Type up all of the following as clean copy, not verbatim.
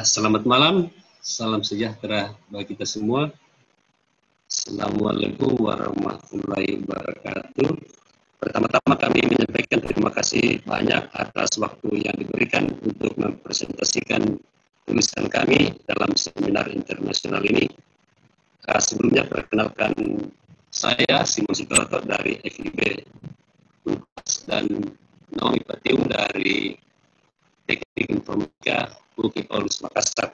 Selamat malam, salam sejahtera bagi kita semua. Assalamualaikum warahmatullahi wabarakatuh. Pertama-tama kami menyampaikan terima kasih banyak atas waktu yang diberikan untuk mempresentasikan tulisan kami dalam seminar internasional ini. Sebelumnya perkenalkan saya Simon Sitoto dari FIB Unpas dan Naomi Patiung dari Teknik Informatika UKI Paulus Makassar.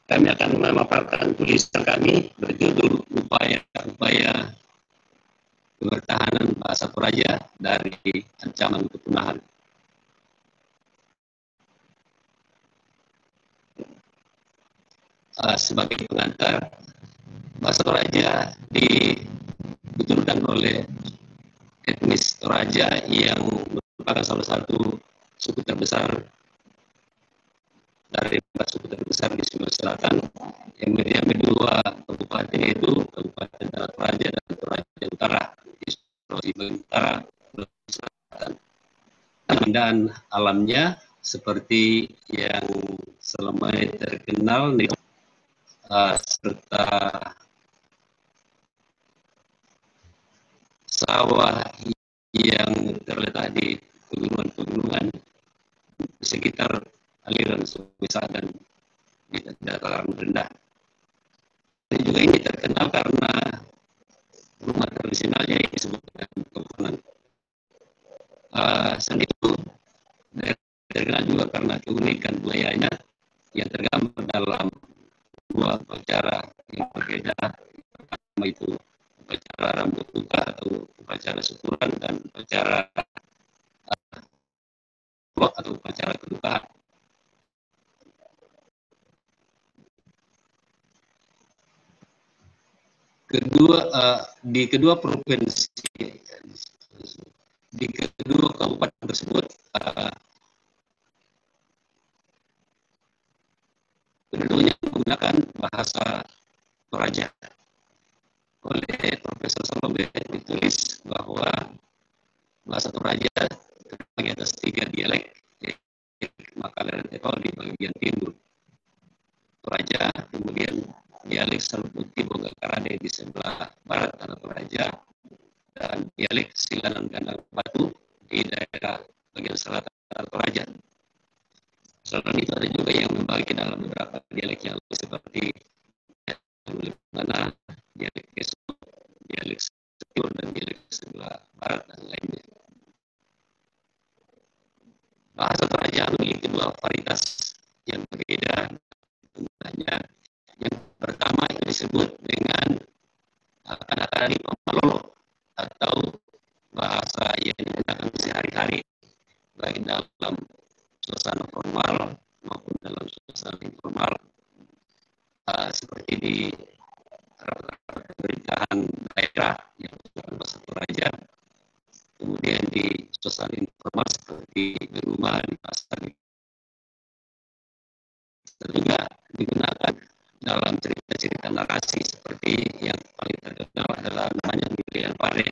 Kami akan memaparkan tulisan kami berjudul upaya-upaya kebertahanan bahasa Toraja dari ancaman kepunahan. Sebagai pengantar, bahasa Toraja dituturkan oleh etnis Toraja yang merupakan salah satu suku terbesar dari 4 suku terbesar di Sulawesi Selatan yang mendiami 2 kabupaten, yaitu Kabupaten Tanah Toraja dan Toraja Utara di Sulawesi Utara, Sulawesi Selatan. Dan alamnya seperti yang selama ini terkenal serta sawah yang terletak di pegunungan-pegunungan di sekitar aliran Sungai Sadan di dataran rendah. Dan juga ini terkenal karena rumah tradisionalnya yang disebut dengan Keponan. Selain itu, terkenal juga karena keunikan budayanya yang tergambar dalam 2 upacara yang berbeda. Pertama itu upacara rambut duka atau upacara syukuran dan upacara atau upacara kedukaan. Di kedua provinsi, di kedua kabupaten tersebut, penduduknya menggunakan bahasa Toraja. Oleh Profesor Salombe ditulis bahwa bahasa Toraja terbagi atas 3 dialek, Makaler dan Tepal di bagian timur Toraja, kemudian dialek Saluputih Bogakarade di sebelah barat Tanah Toraja, dan dialek Silanan Gandang Batu di daerah bagian selatan Tanah Toraja. Selain itu ada juga yang membagi dalam beberapa dialek yang seperti mana dialek Keso, dialek Setiur, dan dialek sebelah barat dan lainnya. Bahasa Toraja memiliki 2 varietas yang berbeda. Yang pertama yang disebut dengan Kanakari Pamalolo atau bahasa yang digunakan sehari-hari baik dalam suasana formal maupun dalam suasana informal, seperti di rapat pemerintahan daerah yang menggunakan bahasa Toraja, kemudian di suasana informal seperti di rumah, di pasar, juga digunakan dalam cerita-cerita narasi seperti yang paling terkenal adalah namanya Milian Pare.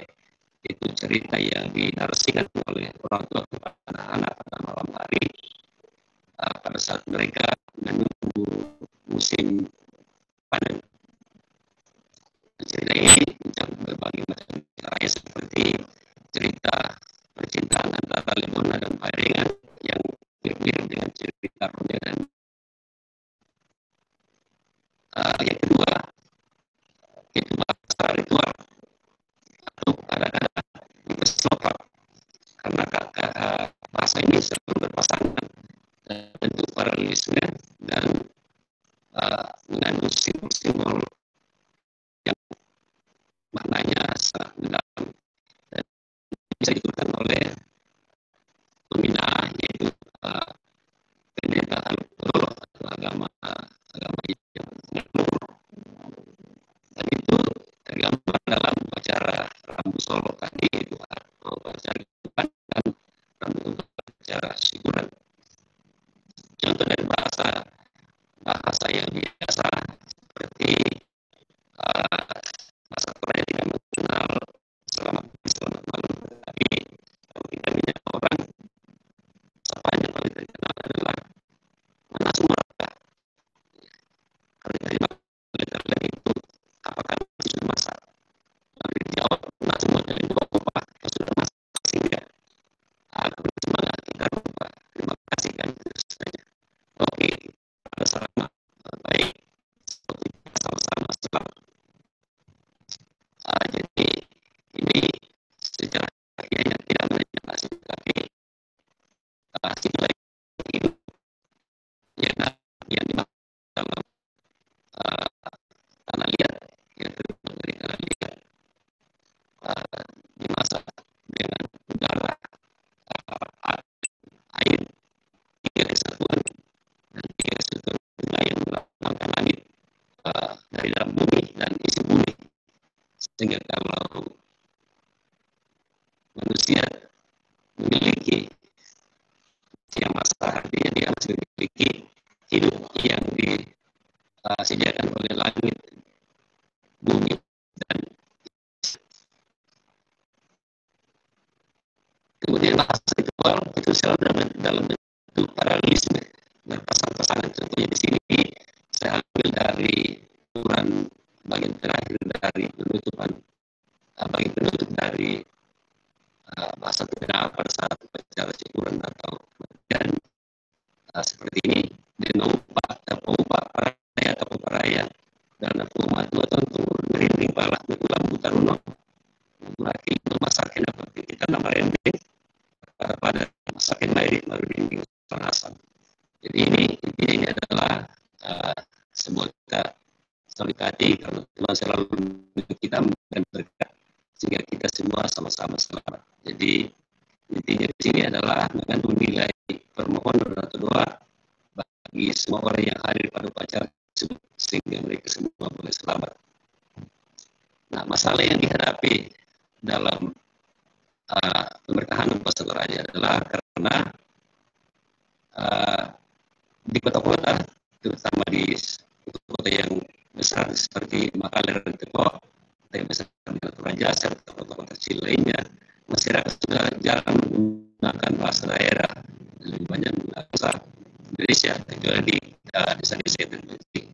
Itu cerita yang dinarasikan oleh orang tua kepada anak-anak pada malam hari pada saat mereka menunggu musim panen. Cerita ini mencakup berbagai macam cerita seperti cerita percintaan antara Lemona dan Parengan yang mirip-mirip dengan cerita Romeo dan yang kedua itu bahasa ritual atau kadang-kadang dipercepat karena bahasa ini selalu berpasangan bentuk paralelisme dan Sehingga kalau manusia memiliki yang masa, artinya dia masih memiliki hidup yang disediakan oleh langit, bumi, dan kemudian bahasa ritual itu selalu dalam bentuk paralelisme berpasang-pasangan. Contohnya di sini saya ambil dari turan bagian terakhir dari penutupan bagian penutup dari bahasa Tengah pada saat upacara syukuran atau kematian seperti ini. Denoupa paraya atau paraya dan puma tua tentu merinding pala betulan butaruno muraki masakin seperti kita nama rendeng pada masakin merinding panasan. Jadi ini adalah sebuah solidaritas karena Tuhan selalu menuntut kita dan berkat sehingga kita semua sama-sama selamat. Jadi intinya di sini adalah mengandung nilai permohonan atau doa bagi semua orang yang hadir pada upacara tersebut sehingga mereka semua boleh selamat. Nah, masalah yang dihadapi dalam pemerintahan Puasa Toraja adalah karena di kota-kota, terutama di kota yang besar seperti Makassar dan Tepok, kota yang besar di Toraja serta kota-kota kecil lainnya, masyarakat sudah jarang menggunakan bahasa daerah, lebih banyak menggunakan bahasa Indonesia, kecuali di desa-desa terpencil.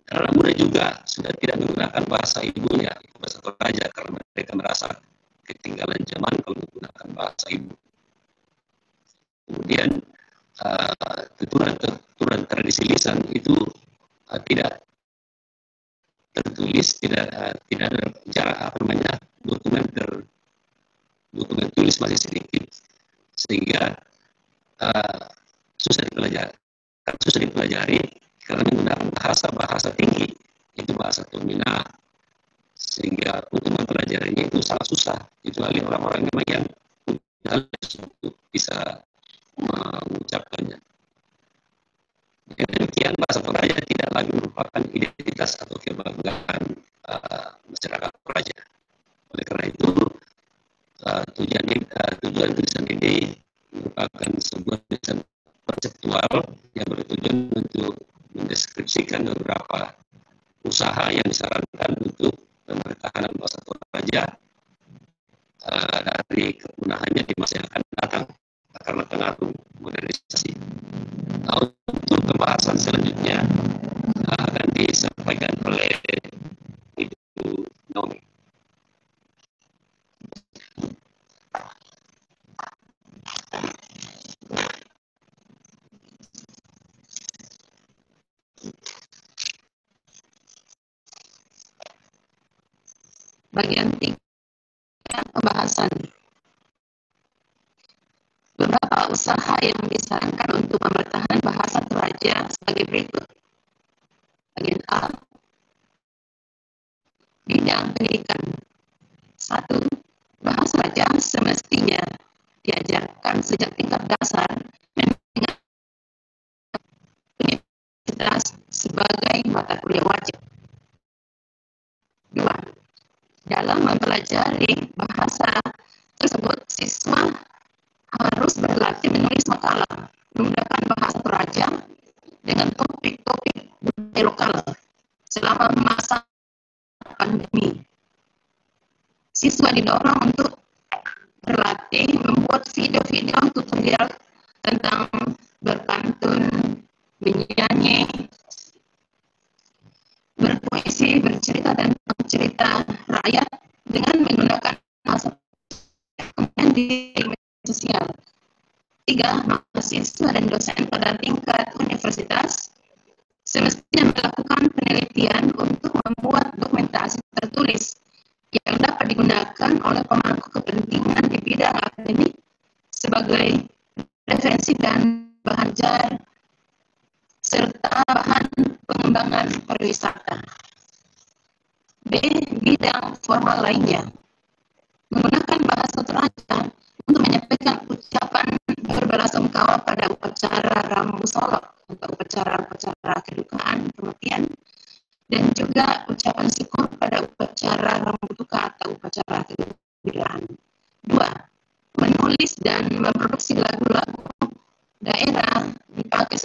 Karena muda juga sudah tidak menggunakan bahasa ibunya, bahasa Toraja, karena mereka merasa ketinggalan zaman kalau menggunakan bahasa ibu. Kemudian tuturan tradisi lisan itu tidak tertulis, tidak ada cara dokumen tulis masih sedikit, sehingga susah dipelajari karena menggunakan bahasa tinggi, itu bahasa Tomina, sehingga untuk mempelajarinya itu sangat susah, kecuali orang-orang memang yang untuk bisa mengucapkannya. Dengan demikian bahasa Toraja tidak lagi merupakan identitas atau kebanggaan masyarakat Toraja. Oleh karena itu tujuan tulisan ini merupakan sebuah tulisan konseptual yang bertujuan untuk mendeskripsikan beberapa usaha yang disarankan untuk pemerintahan bahasa Toraja dari kepunahannya di masa yang akan datang karena pengaruh modernisasi. Nah, untuk pembahasan selanjutnya akan disampaikan oleh Ibu Naomi. Bagian 3, pembahasan. Beberapa usaha yang disarankan untuk mempertahankan bahasa Toraja sebagai berikut. Bagian A, bidang pendidikan. 1. Bahasa Toraja semestinya diajarkan sejak tingkat dasar dengan universitas sebagai mata kuliah wajib. 2. Dalam mempelajari bahasa tersebut, siswa harus berlatih menulis makalah menggunakan bahasa Toraja dengan topik-topik budaya lokal selama masa pandemi. Siswa didorong untuk berlatih membuat video-video tutorial tentang berpantun, menyanyi, berpuisi, bercerita tentang cerita rakyat dengan menggunakan bahasa di media sosial. 3. Mahasiswa dan dosen pada tingkat universitas semestinya melakukan penelitian untuk membuat dokumentasi tertulis yang dapat digunakan oleh pemangku kepentingan di bidang akademik sebagai referensi dan bahan ajar serta bahan pengembangan pariwisata. B. Bidang formal lainnya. Menggunakan bahasa Toraja untuk menyampaikan ucapan berbelasungkawa pada upacara Rambu Solok atau upacara kedukaan kematian, dan juga ucapan syukur pada upacara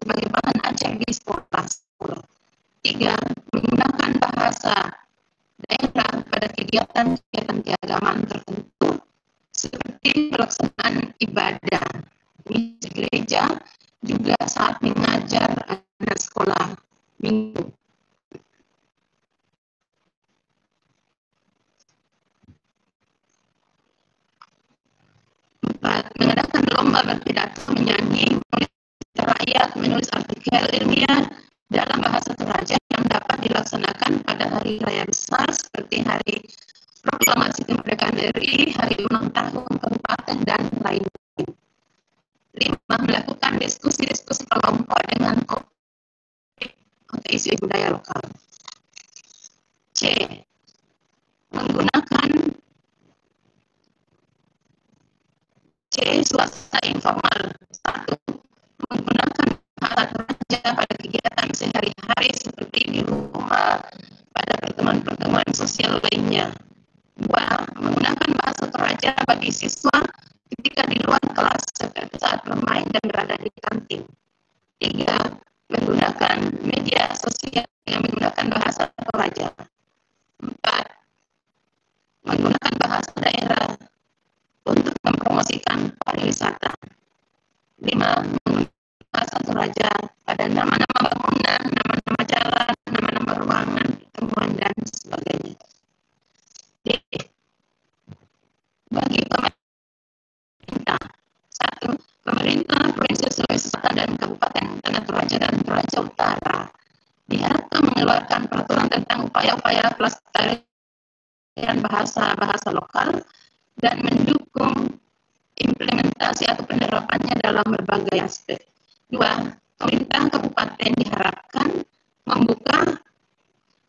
sebagai bahan ajar di sekolah. 3. Menggunakan bahasa daerah pada kegiatan-kegiatan keagamaan tertentu seperti pelaksanaan ibadah di gereja, juga saat mengajar anak sekolah minggu. Mengadakan lomba berpidato, menyanyi, menulis rakyat, menulis artikel ilmiah dalam bahasa Toraja yang dapat dilaksanakan pada hari raya besar seperti hari proklamasi kemerdekaan RI, hari ulang tahun kabupaten, dan lain-lain. 5. Melakukan diskusi-diskusi kelompok dengan topik atau isu budaya lokal. C. Menggunakan swasta informal. 1. Menggunakan bahasa Toraja pada kegiatan sehari-hari seperti di rumah, pada pertemuan-pertemuan sosial lainnya. 2. Menggunakan bahasa Toraja bagi siswa ketika di luar kelas seperti saat bermain dan berada di kantin. 3. Menggunakan media sosial yang menggunakan bahasa Toraja. 4. Menggunakan bahasa daerah untuk mempromosikan pariwisata. 5. Menggunakan bahasa Toraja pada nama-nama bangunan, nama-nama jalan, nama-nama ruangan, pertemuan, dan sebagainya. D. Bagi pemerintah. 1. Pemerintah Provinsi Sulawesi Selatan dan Kabupaten Tanah Toraja dan Toraja Utara diharapkan mengeluarkan peraturan tentang upaya-upaya pelestarian bahasa-bahasa lokal dan mendukung implementasi atau penerapannya dalam berbagai aspek. 2. Pemerintah kabupaten diharapkan membuka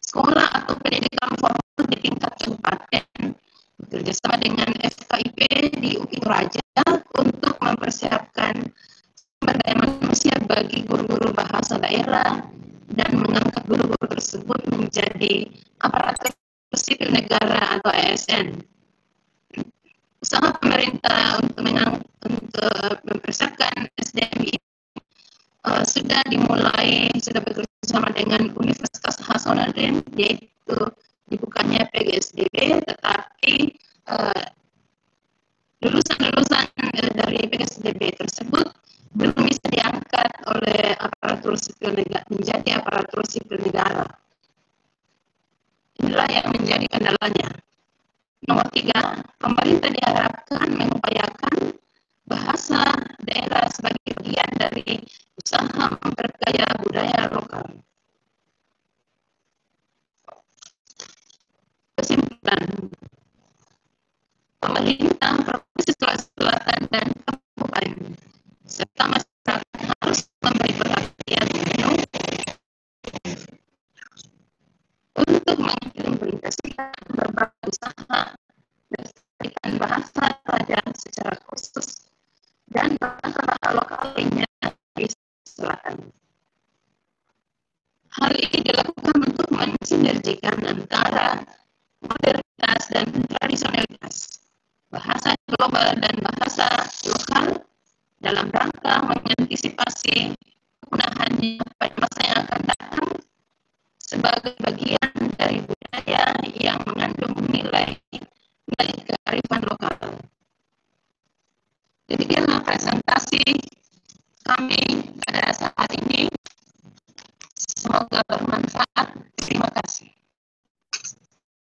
sekolah atau pendidikan formal di tingkat kabupaten bekerjasama dengan FKIP di UPI Toraja untuk mempersiapkan sumber daya manusia bagi guru-guru bahasa daerah dan mengangkat guru-guru tersebut menjadi aparatur sipil negara atau ASN. Usaha pemerintah untuk mempersiapkan SDM ini sudah bekerjasama dengan Universitas Hasanuddin, yaitu dibukanya PGSDB, tetapi lulusan-lulusan dari PGSDB tersebut belum bisa diangkat oleh aparatur sipil negara menjadi aparatur sipil negara. Inilah yang menjadi kendalanya. Nomor 3, pemerintah diharapkan mengupayakan bahasa daerah sebagai bagian dari usaha memperkaya budaya lokal. Kesimpulan, pemerintah Provinsi Sulawesi Selatan dan Kabupaten serta masyarakat harus memberi perhatian penuh untuk mengimplementasikan berbagai usaha melestarikan bahasa Toraja secara khusus dan bahasa lokal lainnya di selatan. Hal ini dilakukan untuk mensinergikan antara modernitas dan tradisionalitas, bahasa global dan bahasa lokal dalam rangka mengantisipasi penggunaannya pada masa yang akan datang sebagai bagian dari budaya yang mengandung nilai kearifan lokal. Demikianlah presentasi kami pada saat ini. Semoga bermanfaat